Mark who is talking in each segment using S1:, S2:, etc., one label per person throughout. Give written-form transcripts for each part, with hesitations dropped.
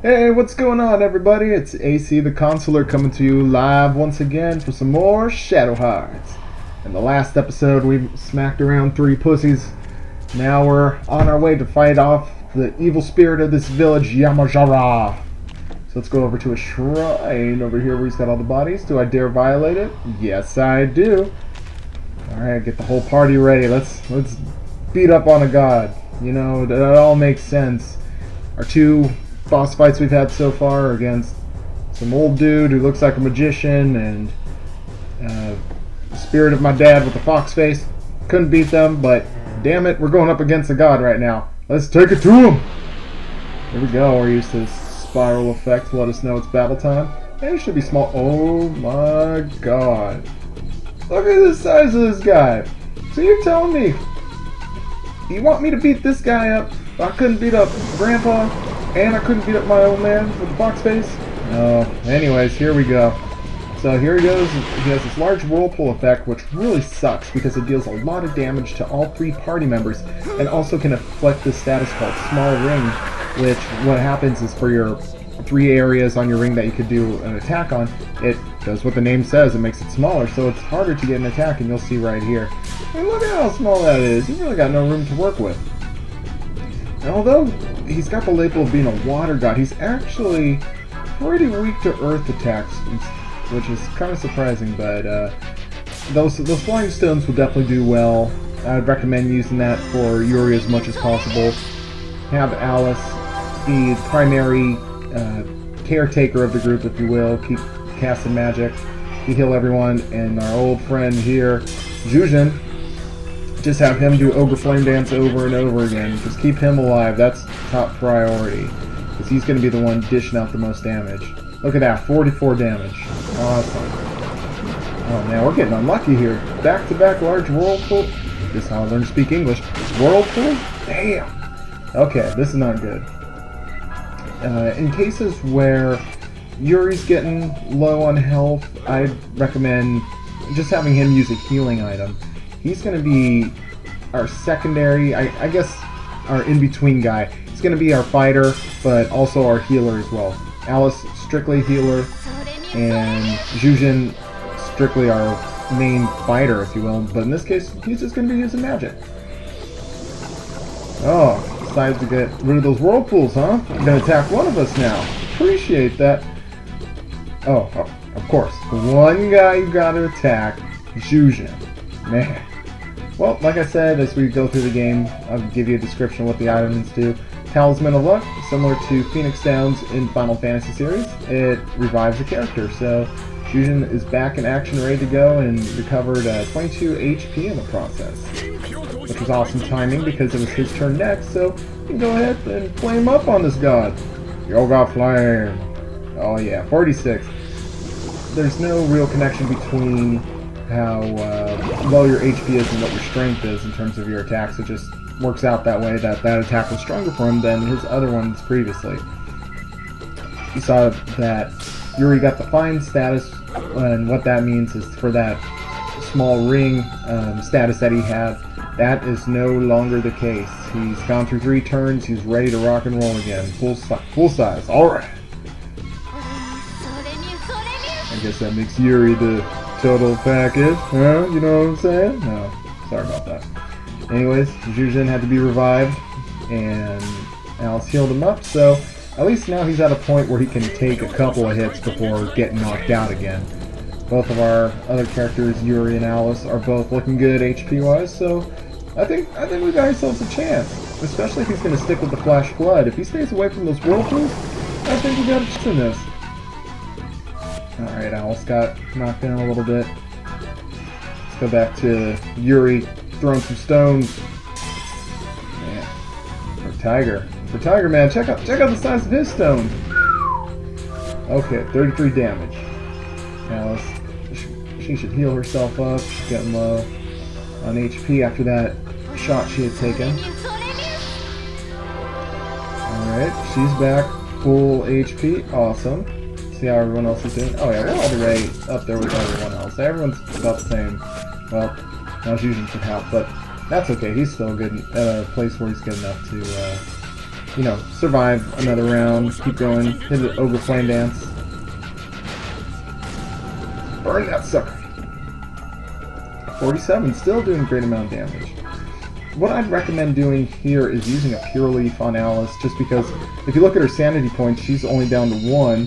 S1: Hey, what's going on, everybody? It's AC the Consular coming to you live once again for some more Shadow Hearts. In the last episode, we smacked around 3 pussies. Now we're on our way to fight off the evil spirit of this village, Yamajara. So let's go over to a shrine over here where he's got all the bodies. Do I dare violate it? Yes, I do. Alright, get the whole party ready. Let's beat up on a god. You know, that all makes sense. Our 2 boss fights we've had so far are against some old dude who looks like a magician and the spirit of my dad with the fox face. Couldn't beat them, but damn it, we're going up against a god right now. Let's take it to him! Here we go. We're used to this spiral effect to let us know it's battle time. And it should be small. Oh my god. Look at the size of this guy. So you're telling me you want me to beat this guy up? I couldn't beat up Grandpa, and I couldn't beat up my old man with the fox face? No. Anyways, here we go. So here he goes. He has this large whirlpool effect, which really sucks because it deals a lot of damage to all 3 party members, and also can afflict this status called Small Ring, which what happens is for your 3 areas on your ring that you could do an attack on, it does what the name says, it makes it smaller, so it's harder to get an attack, and you'll see right here. And look at how small that is. He's really got no room to work with. And although he's got the label of being a water god, he's actually pretty weak to earth attacks, which is kind of surprising, but those flying stones will definitely do well. I'd recommend using that for Yuri as much as possible. Have Alice be the primary caretaker of the group, if you will, keep casting magic, to heal everyone, and our old friend here, Jujin, just have him do Ogre Flame Dance over and over again. Just keep him alive. That's top priority. Because he's going to be the one dishing out the most damage. Look at that. 44 damage. Awesome. Oh, man. We're getting unlucky here. Back-to-back large whirlpool. This is how I learned to speak English. Whirlpool? Damn. Okay. This is not good. In cases where Yuri's getting low on health, I'd recommend just having him use a healing item. He's going to be our secondary, I guess, our in-between guy. He's going to be our fighter, but also our healer as well. Alice, strictly healer, and Jujin, strictly our main fighter, if you will. But in this case, he's just going to be using magic. Oh, decided to get rid of those whirlpools, huh? You're going to attack one of us now. Appreciate that. Oh, of course. The one guy you got to attack, Jujin. Man. Well, like I said, as we go through the game, I'll give you a description of what the items do. Talisman of Luck, similar to Phoenix Downs in Final Fantasy series, it revives a character. So Jujin is back in action, ready to go, and recovered 22 HP in the process. Which was awesome timing because it was his turn next, so you can go ahead and flame up on this god. Yoga Flame. Oh yeah, 46. There's no real connection between how low your HP is and what your strength is in terms of your attacks. It just works out that way, that attack was stronger for him than his other ones previously. You saw that Yuri got the fine status, and what that means is for that small ring status that he had, that is no longer the case. He's gone through 3 turns, he's ready to rock and roll again. Full size. Alright. I guess that makes Yuri the total package, huh? You know what I'm saying? No, sorry about that. Anyways, Jujin had to be revived, and Alice healed him up, so at least now he's at a point where he can take a couple of hits before getting knocked out again. Both of our other characters, Yuri and Alice, are both looking good HP-wise, so I think we got ourselves a chance, especially if he's going to stick with the Flash Flood. If he stays away from those whirlpools, I think we got a chance in this. Alright, Alice got knocked down a little bit. Let's go back to Yuri throwing some stones. Man, for Tiger Man, check out the size of his stone. Okay, 33 damage. Alice, she should heal herself up. She's getting low on HP after that shot she had taken. Alright, she's back, full HP, awesome. See how everyone else is doing? Oh yeah, we're all the way up there with everyone else. Everyone's about the same. Well, now Jujin should help, but that's okay. He's still good at a place where he's good enough to you know, survive another round, keep going, hit an ogre flame dance. Burn that sucker. 47, still doing a great amount of damage. What I'd recommend doing here is using a Pure Leaf on Alice, just because if you look at her sanity points, she's only down to 1.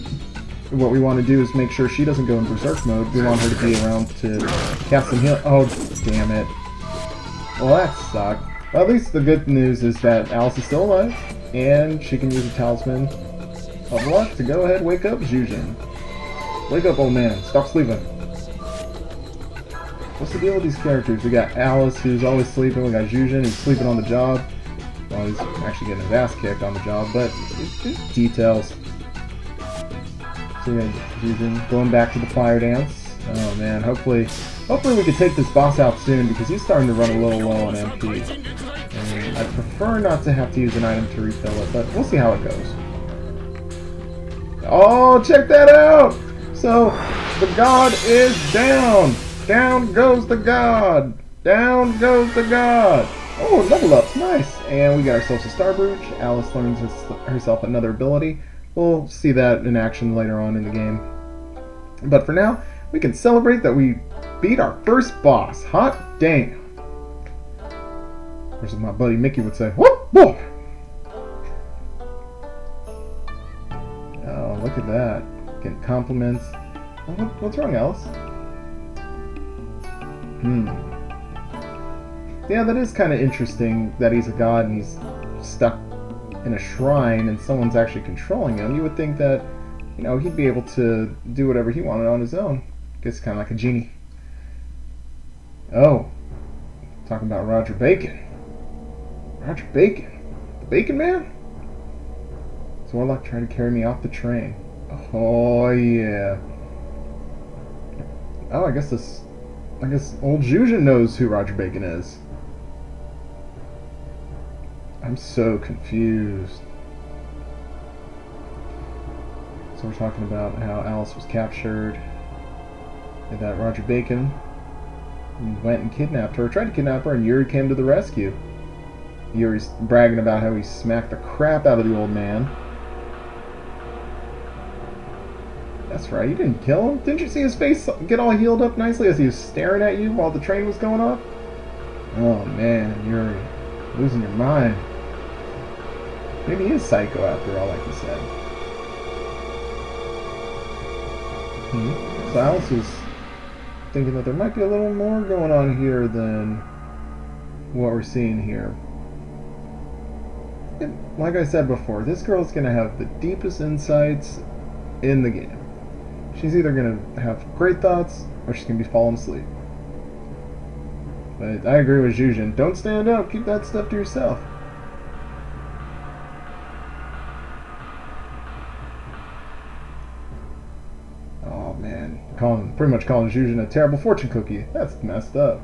S1: What we want to do is make sure she doesn't go in Berserk mode. We want her to be around to cast some heal. Oh, damn it. Well, that sucked. Well, at least the good news is that Alice is still alive, and she can use a Talisman of Luck to go ahead and wake up Zhuzhen. Wake up, old man. Stop sleeping. What's the deal with these characters? We got Alice, who's always sleeping. We got Zhuzhen, who's sleeping on the job. Well, he's actually getting his ass kicked on the job, but it's details. So we got Zhuzhen going back to the fire dance. Oh man, hopefully we can take this boss out soon, because he's starting to run a little low on MP. And I'd prefer not to have to use an item to refill it, but we'll see how it goes. Oh, check that out! So, the god is down! Down goes the god! Down goes the god! Oh, level ups, nice! And we got ourselves a Star Brooch. Alice learns herself another ability. We'll see that in action later on in the game. But for now, we can celebrate that we beat our first boss. Hot damn! Or as my buddy Mickey would say, whoop, whoop! Oh, look at that. Getting compliments. What's wrong, Alice? Yeah, that is kind of interesting that he's a god and he's stuck in a shrine and someone's actually controlling him. You would think that, you know, he'd be able to do whatever he wanted on his own. Guess kind of like a genie. Oh, talking about Roger Bacon. Roger Bacon? The Bacon Man? Zorlok tried to carry me off the train. Oh, yeah. Oh, I guess old Zhuzhen knows who Roger Bacon is. I'm so confused. So we're talking about how Alice was captured, and that Roger Bacon went and kidnapped her, tried to kidnap her, and Yuri came to the rescue. Yuri's bragging about how he smacked the crap out of the old man. That's right, you didn't kill him. Didn't you see his face get all healed up nicely as he was staring at you while the train was going off? Oh man, Yuri, losing your mind. Maybe he is psycho after all, like you said. So Alice was thinking that there might be a little more going on here than what we're seeing here. And like I said before, this girl's going to have the deepest insights in the game. She's either going to have great thoughts or she's going to be falling asleep. But I agree with Zhuzhen. Don't stand up. Keep that stuff to yourself. Oh man, pretty much calling Zhuzhen a terrible fortune cookie. That's messed up.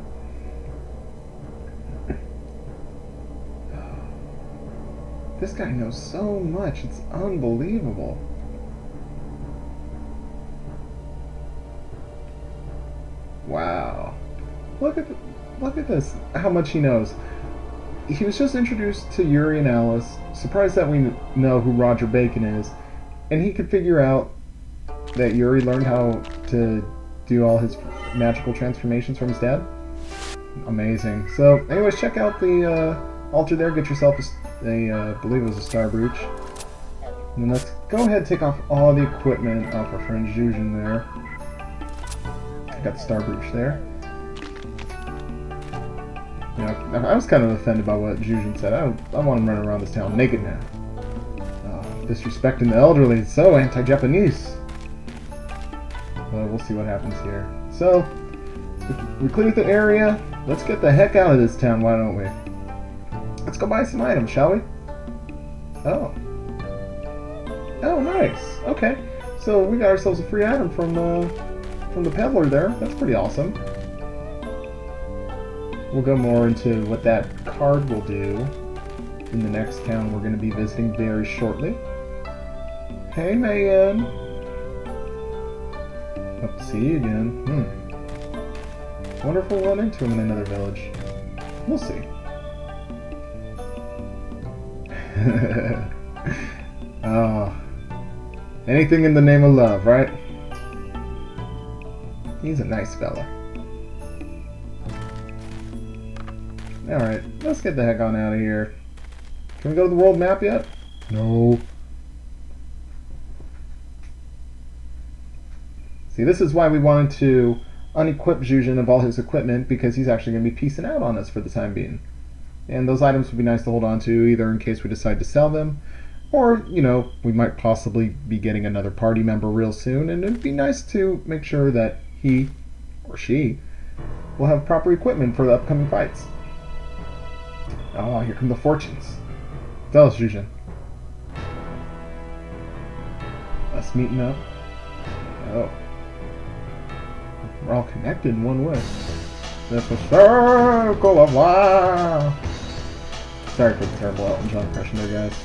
S1: This guy knows so much. It's unbelievable. Wow. Look at this. How much he knows. He was just introduced to Yuri and Alice. Surprised that we know who Roger Bacon is. And he could figure out that Yuri learned how to do all his magical transformations from his dad. Amazing. So, anyways, check out the altar there. Get yourself I believe it was a Star Brooch. And then let's go ahead and take off all the equipment off our friend Zhuzhen there. I got the Star Brooch there. Yeah, I was kind of offended by what Zhuzhen said. I want him running around this town naked now. Disrespecting the elderly is so anti-Japanese. Well, we'll see what happens here. So, we cleared the area. Let's get the heck out of this town, why don't we? Let's go buy some items, shall we? Oh. Oh, nice. Okay. So we got ourselves a free item from the peddler there. That's pretty awesome. We'll go more into what that card will do in the next town we're going to be visiting very shortly. Hey, man. Hope to see you again. Wonder if we'll run into him in another village. We'll see. Oh. Anything in the name of love, right? He's a nice fella. Alright, let's get the heck on out of here. Can we go to the world map yet? No. See, this is why we wanted to unequip Zhuzhen of all his equipment, because he's actually going to be piecing out on us for the time being. And those items would be nice to hold on to, either in case we decide to sell them, or, you know, we might possibly be getting another party member real soon, and it'd be nice to make sure that he, or she, will have proper equipment for the upcoming fights. Oh, here come the fortunes. Tell us, Zhuzhen. Us meeting up. Oh. We're all connected in one way. That's a circle of life. Sorry for the terrible Elton John impression there, guys.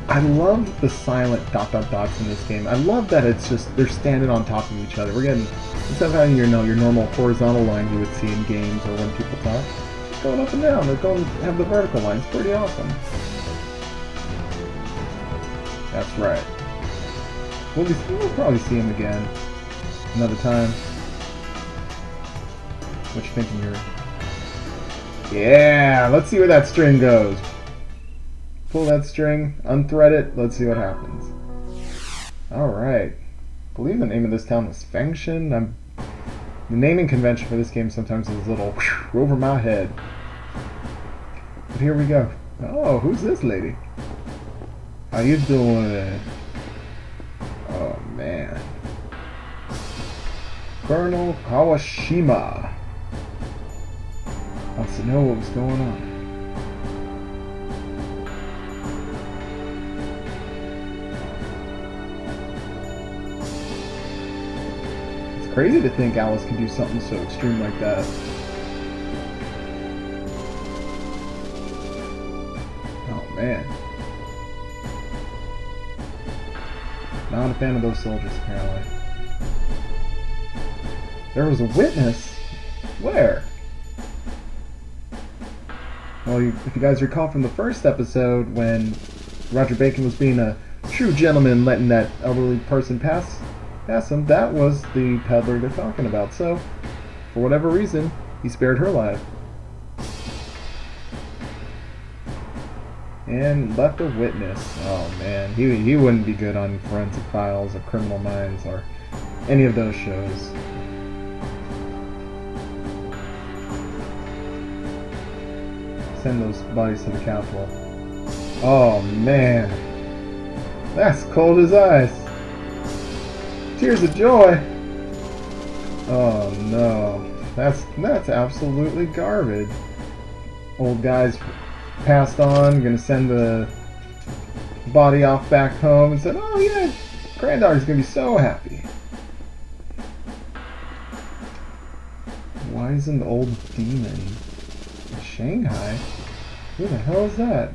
S1: I love the silent dots in this game. I love that it's just, they're standing on top of each other. We're getting, instead of having your normal horizontal lines you would see in games or when people talk, it's going up and down. They're going to have the vertical lines. Pretty awesome. That's right. We'll probably see him again another time. What you thinking here? Yeah, let's see where that string goes. Pull that string, unthread it, let's see what happens. Alright. I believe the name of this town was Fengshan. The naming convention for this game sometimes is a little over my head. But here we go. Oh, who's this lady? How you doing? Oh, man. Colonel Kawashima wants to know what was going on. It's crazy to think Alice can do something so extreme like that. Oh, man. Not a fan of those soldiers, apparently. There was a witness? Where? Well, if you guys recall from the first episode, when Roger Bacon was being a true gentleman, letting that elderly person pass him, that was the peddler they're talking about. So, for whatever reason, he spared her life. And left a witness. Oh man, he wouldn't be good on Forensic Files or Criminal Minds or any of those shows. Send those bodies to the Capitol. Oh man, that's cold as ice. Tears of joy. Oh no, that's absolutely garbage. Old guy's passed on, gonna send the body off back home and said, oh yeah, granddaughter's gonna be so happy. Why isn't the old demon in Shanghai? Who the hell is that?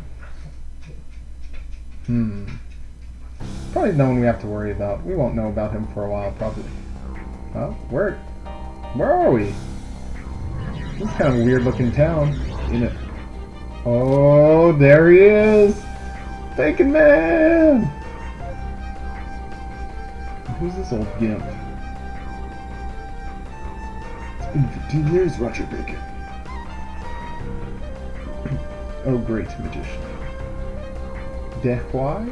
S1: Probably no one we have to worry about. We won't know about him for a while, probably. Oh, where are we? This is kind of a weird looking town, isn't it? Oh, there he is! Bacon Man! Who's this old gimp? It's been 15 years, Roger Bacon. Oh, great magician. Dehwai?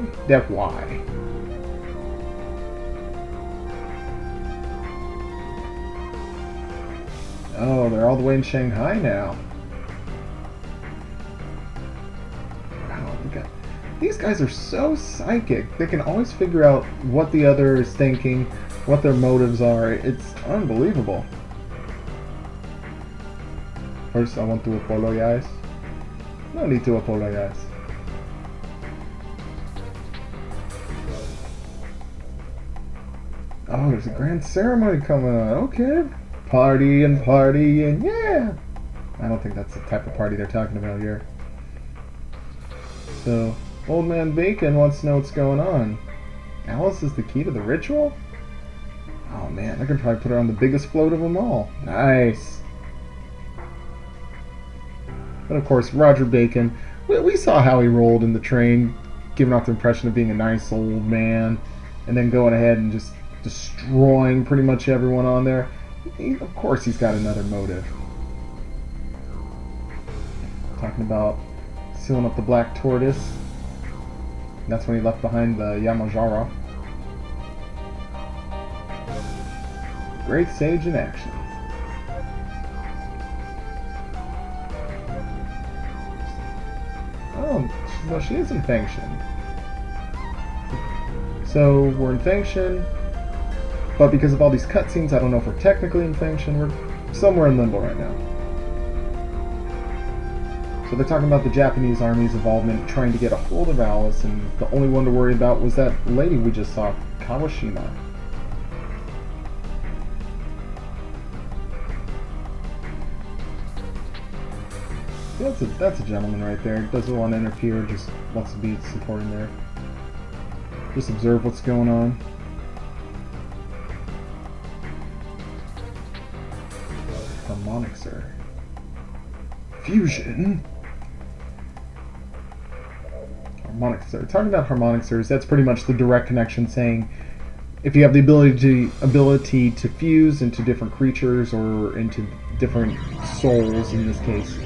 S1: Oh, they're all the way in Shanghai now. Wow, look at these guys are so psychic. They can always figure out what the other is thinking, what their motives are. It's unbelievable. First, I want to apologize. No need to apologize. Oh, there's a grand ceremony coming on. Okay. Party and yeah! I don't think that's the type of party they're talking about here. So, Old Man Bacon wants to know what's going on. Alice is the key to the ritual? Oh man, I could probably put her on the biggest float of them all. Nice! But of course, Roger Bacon, we saw how he rolled in the train. giving off the impression of being a nice old man, and then going ahead and just destroying pretty much everyone on there. Of course he's got another motive. Talking about sealing up the Black Tortoise. That's when he left behind the Yamajara. Great sage in action. Oh, well, she is in Fengshan. So we're in Fengshan, but because of all these cutscenes, I don't know if we're technically in Fengshan. We're somewhere in limbo right now. So they're talking about the Japanese army's involvement trying to get a hold of Alice, and the only one to worry about was that lady we just saw, Kawashima. Yeah, that's a gentleman right there. Doesn't want to interfere, just wants to be supporting there. Just observe what's going on. Harmonixer. Fusion? Harmonixer. Talking about harmonixers, that's pretty much the direct connection saying if you have the ability to fuse into different creatures or into different souls in this case,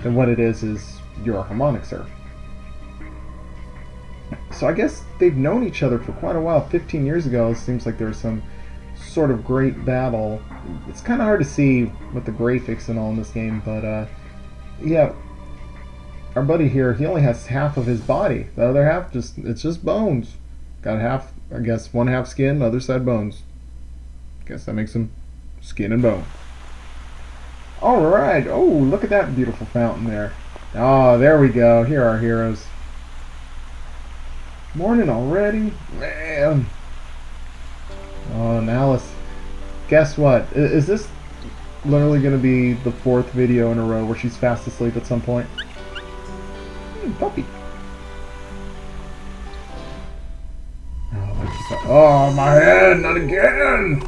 S1: then what it is you're a harmonixer. So I guess they've known each other for quite a while. 15 years ago, it seems like there was some sort of great battle. It's kind of hard to see with the graphics and all in this game, but yeah, our buddy here, he only has half of his body. The other half, it's just bones. Got half, I guess, one half skin, other side bones. Guess that makes him skin and bone. Alright, oh, look at that beautiful fountain there. Oh, there we go. Here are our heroes. Morning already? Man. Oh, and Alice. Guess what? Is this literally going to be the 4th video in a row where she's fast asleep at some point? Puppy. Oh, my head! Not again!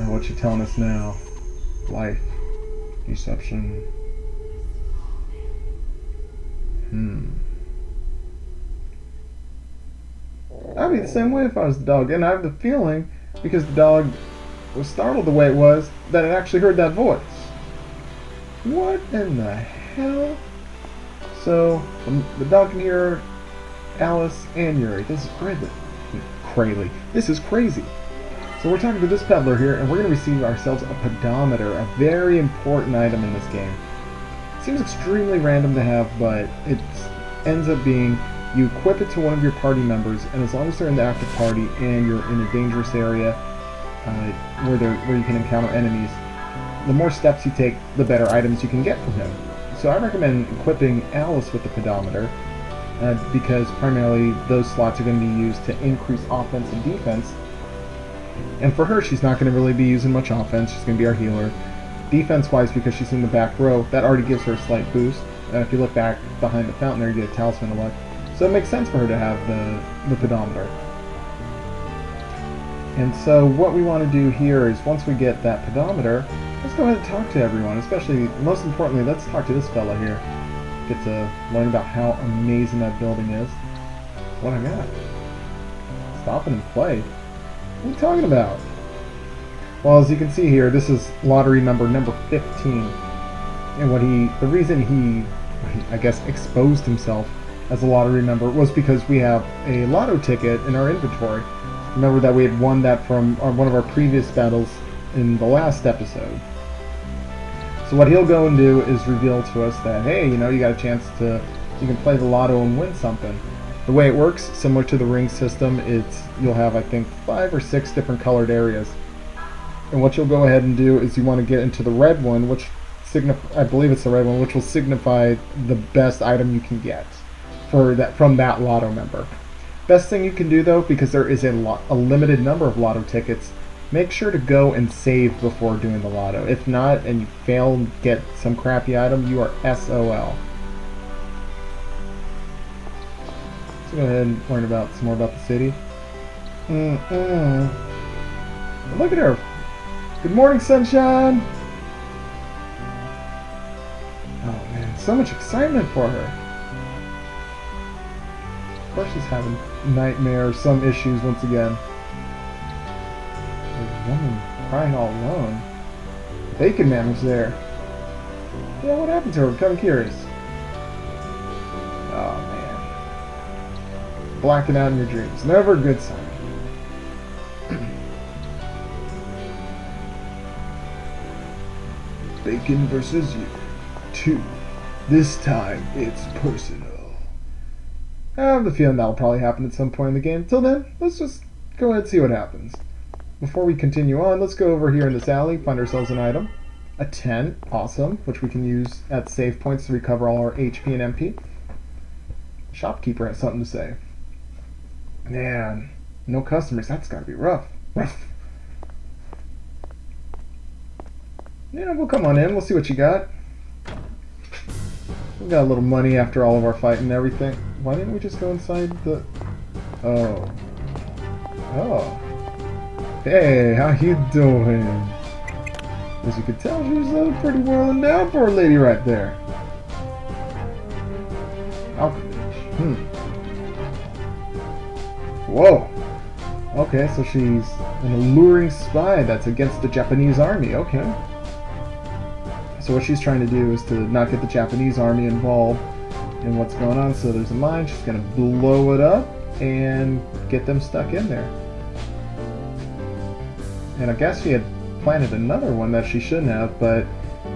S1: What's she telling us now? Life. Deception. I'd be the same way if I was the dog, and I have the feeling, because the dog was startled the way it was, that it actually heard that voice. What in the hell? So, the dog can hear Alice and Yuri. This is crazy. This is crazy. So we're talking to this peddler here, and we're going to receive ourselves a pedometer, a very important item in this game. It seems extremely random to have, but it ends up being you equip it to one of your party members, and as long as they're in the active party and you're in a dangerous area where you can encounter enemies, the more steps you take, the better items you can get from him. So I recommend equipping Alice with the pedometer, because primarily those slots are going to be used to increase offense and defense. And for her, she's not going to really be using much offense. She's going to be our healer. Defense-wise, because she's in the back row, that already gives her a slight boost. And if you look back behind the fountain there, you get a talisman of luck. So it makes sense for her to have the pedometer. And so what we want to do here is, once we get that pedometer, let's go ahead and talk to everyone. Especially, most importantly, let's talk to this fella here. Get to learn about how amazing that building is. What I got? Stop and play. What are you talking about? Well, as you can see here, this is lottery number 15. And the reason he, I guess, exposed himself as a lottery number was because we have a lotto ticket in our inventory. Remember that we had won that from one of our previous battles in the last episode. So what he'll go and do is reveal to us that, hey, you know, you got a chance to, you can play the lotto and win something. The way it works, similar to the ring system, you'll have, I think, 5 or 6 different colored areas. And what you'll go ahead and do is you want to get into the red one, which I believe it's the red one, which will signify the best item you can get from that lotto number. Best thing you can do, though, because there is a limited number of lotto tickets, make sure to go and save before doing the lotto. If not, and you fail and get some crappy item, you are SOL. Let's go ahead and learn some more about the city. Look at her. Good morning, sunshine. Oh man, so much excitement for her. course she's having nightmares, some issues once again. There's a woman crying all alone. Bacon Man was there. Yeah, what happened to her? I'm kind of curious. Oh, man. Blacking out in your dreams. Never a good sign. Bacon versus you. 2. This time, it's personal. I have the feeling that'll probably happen at some point in the game. Till then, let's just go ahead and see what happens. Before we continue on, let's go over here in this alley, find ourselves an item. A tent, awesome, which we can use at save points to recover all our HP and MP. Shopkeeper has something to say. Man, no customers, that's gotta be rough. Rough. Yeah, we'll come on in, we'll see what you got. We got a little money after all of our fighting and everything. Why didn't we just go inside the... Oh. Oh. Hey, how you doing? As you could tell, she's pretty well endowed for a lady right there. Alchemist. Whoa. Okay, so she's an alluring spy that's against the Japanese army. Okay. So what she's trying to do is to not get the Japanese army involved in what's going on. So there's a mine. She's going to blow it up and get them stuck in there. And I guess she had planted another one that she shouldn't have, but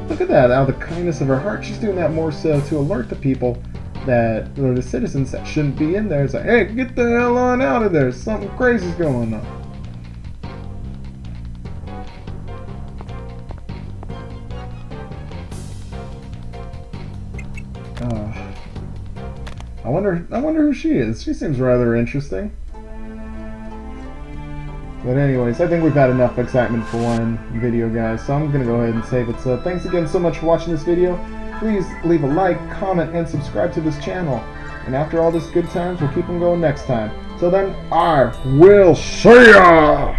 S1: look at that. Out of the kindness of her heart, she's doing that more so to alert the people that, or the citizens that shouldn't be in there. It's like, hey, get the hell on out of there. Something crazy's going on. I wonder who she is. She seems rather interesting. But anyways, I think we've had enough excitement for one video, guys, so I'm going to go ahead and save it. So thanks again so much for watching this video. Please leave a like, comment, and subscribe to this channel. And after all this good times, we'll keep them going next time. Till then, I will see ya!